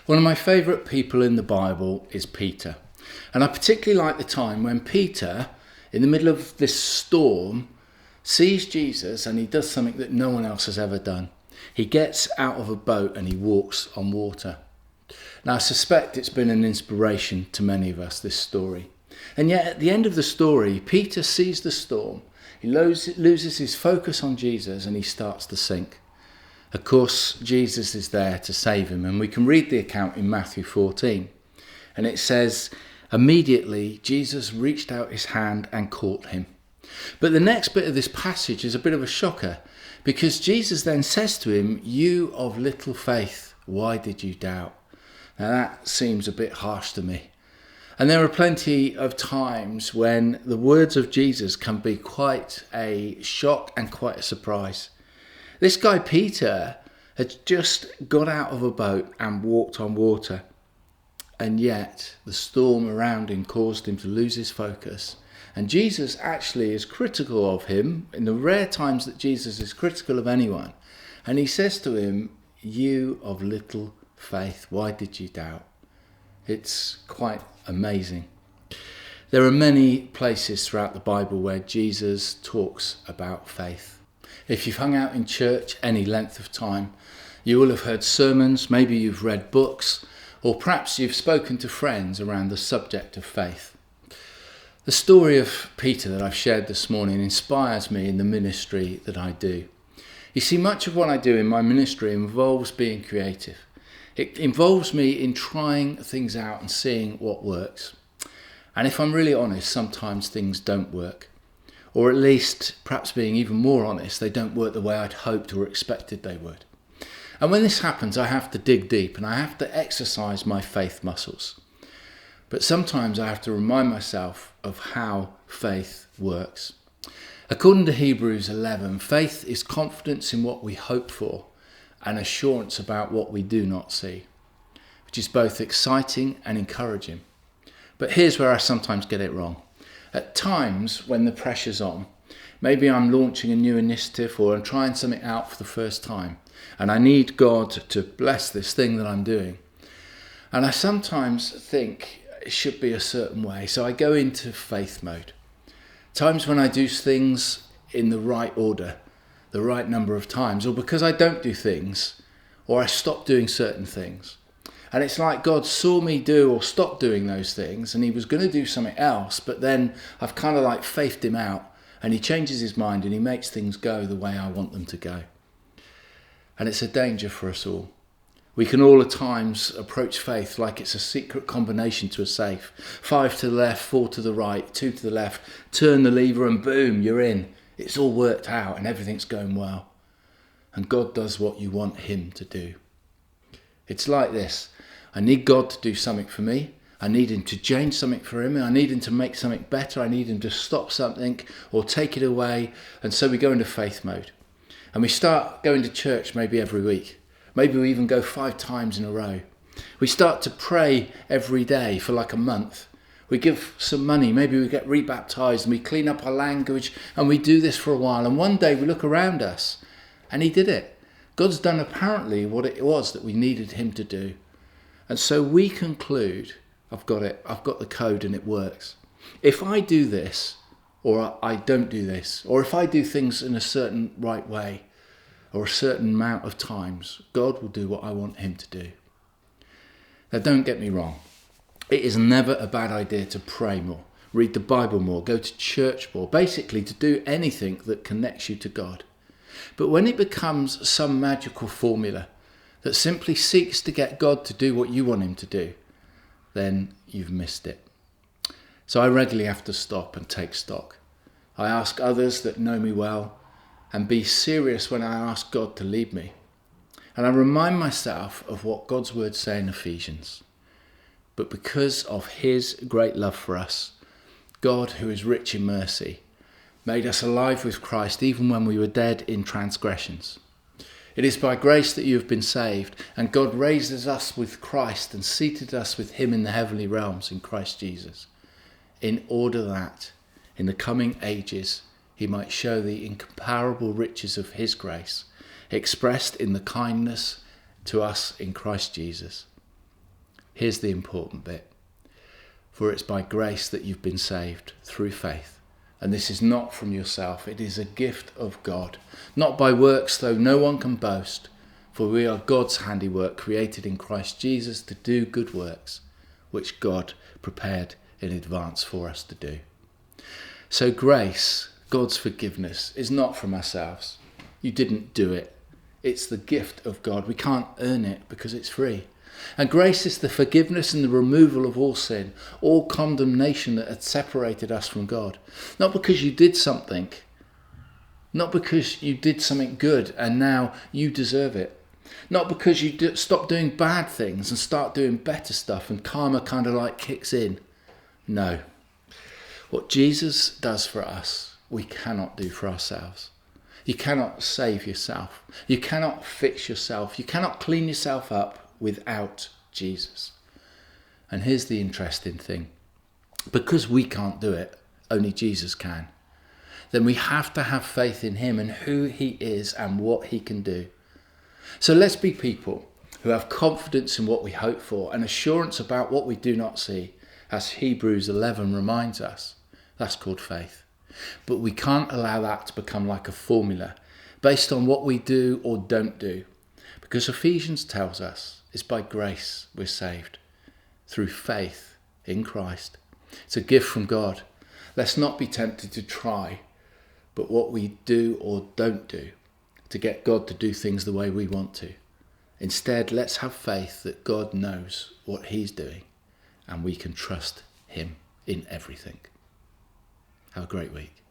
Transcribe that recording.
One of my favourite people in the Bible is Peter. And I particularly like the time when Peter, in the middle of this storm, sees Jesus and he does something that no one else has ever done. He gets out of a boat and he walks on water. Now, I suspect it's been an inspiration to many of us, this story. And yet, at the end of the story, Peter sees the storm. He loses his focus on Jesus and he starts to sink. Of course, Jesus is there to save him, and we can read the account in Matthew 14. And it says, immediately Jesus reached out his hand and caught him. But the next bit of this passage is a bit of a shocker, because Jesus then says to him, "You of little faith, why did you doubt?" Now that seems a bit harsh to me. And there are plenty of times when the words of Jesus can be quite a shock and quite a surprise. This guy Peter had just got out of a boat and walked on water. And yet the storm around him caused him to lose his focus. And Jesus actually is critical of him in the rare times that Jesus is critical of anyone. And he says to him, "You of little faith, why did you doubt?" It's quite amazing. There are many places throughout the Bible where Jesus talks about faith. If you've hung out in church any length of time, you will have heard sermons, maybe you've read books, or perhaps you've spoken to friends around the subject of faith. The story of Peter that I've shared this morning inspires me in the ministry that I do. You see, much of what I do in my ministry involves being creative. It involves me in trying things out and seeing what works. And if I'm really honest, sometimes things don't work. Or at least, perhaps being even more honest, they don't work the way I'd hoped or expected they would. And when this happens, I have to dig deep and I have to exercise my faith muscles. But sometimes I have to remind myself of how faith works. According to Hebrews 11, faith is confidence in what we hope for and assurance about what we do not see, which is both exciting and encouraging. But here's where I sometimes get it wrong. At times when the pressure's on, maybe I'm launching a new initiative or I'm trying something out for the first time and I need God to bless this thing that I'm doing. And I sometimes think it should be a certain way, so I go into faith mode. Times when I do things in the right order, the right number of times, or because I don't do things or I stop doing certain things. And it's like God saw me do or stop doing those things and he was going to do something else, but then I've kind of like faithed him out and he changes his mind and he makes things go the way I want them to go. And it's a danger for us all. We can all at times approach faith like it's a secret combination to a safe. 5 to the left, 4 to the right, 2 to the left, turn the lever and boom, you're in. It's all worked out and everything's going well. And God does what you want him to do. It's like this. I need God to do something for me. I need him to change something for him. I need him to make something better. I need him to stop something or take it away. And so we go into faith mode. And we start going to church maybe every week. Maybe we even go 5 times in a row. We start to pray every day for like a month. We give some money. Maybe we get rebaptized and we clean up our language and we do this for a while. And one day we look around us and he did it. God's done apparently what it was that we needed him to do. And so we conclude, I've got it, I've got the code and it works. If I do this, or I don't do this, or if I do things in a certain right way, or a certain amount of times, God will do what I want him to do. Now don't get me wrong. It is never a bad idea to pray more, read the Bible more, go to church more, basically to do anything that connects you to God. But when it becomes some magical formula that simply seeks to get God to do what you want him to do, then you've missed it. So I regularly have to stop and take stock. I ask others that know me well and be serious when I ask God to lead me. And I remind myself of what God's words say in Ephesians. But because of his great love for us, God, who is rich in mercy, made us alive with Christ even when we were dead in transgressions. It is by grace that you have been saved, and God raises us with Christ and seated us with him in the heavenly realms in Christ Jesus, in order that in the coming ages he might show the incomparable riches of his grace, expressed in the kindness to us in Christ Jesus. Here's the important bit. For it's by grace that you've been saved through faith. And this is not from yourself. It is a gift of God. Not by works, though no one can boast. For we are God's handiwork, created in Christ Jesus to do good works, which God prepared in advance for us to do. So grace, God's forgiveness, is not from ourselves. You didn't do it. It's the gift of God. We can't earn it because it's free. And grace is the forgiveness and the removal of all sin, all condemnation that had separated us from God. Not because you did something, not because you did something good and now you deserve it. Not because you stop doing bad things and start doing better stuff and karma kind of like kicks in. No. What Jesus does for us, we cannot do for ourselves. You cannot save yourself. You cannot fix yourself. You cannot clean yourself up without Jesus. And here's the interesting thing. Because we can't do it, only Jesus can. Then we have to have faith in him and who he is and what he can do. So let's be people who have confidence in what we hope for and assurance about what we do not see, as Hebrews 11 reminds us. That's called faith. But we can't allow that to become like a formula based on what we do or don't do. Because Ephesians tells us it's by grace we're saved, through faith in Christ. It's a gift from God. Let's not be tempted to try, but what we do or don't do to get God to do things the way we want to. Instead, let's have faith that God knows what he's doing and we can trust him in everything. Have a great week.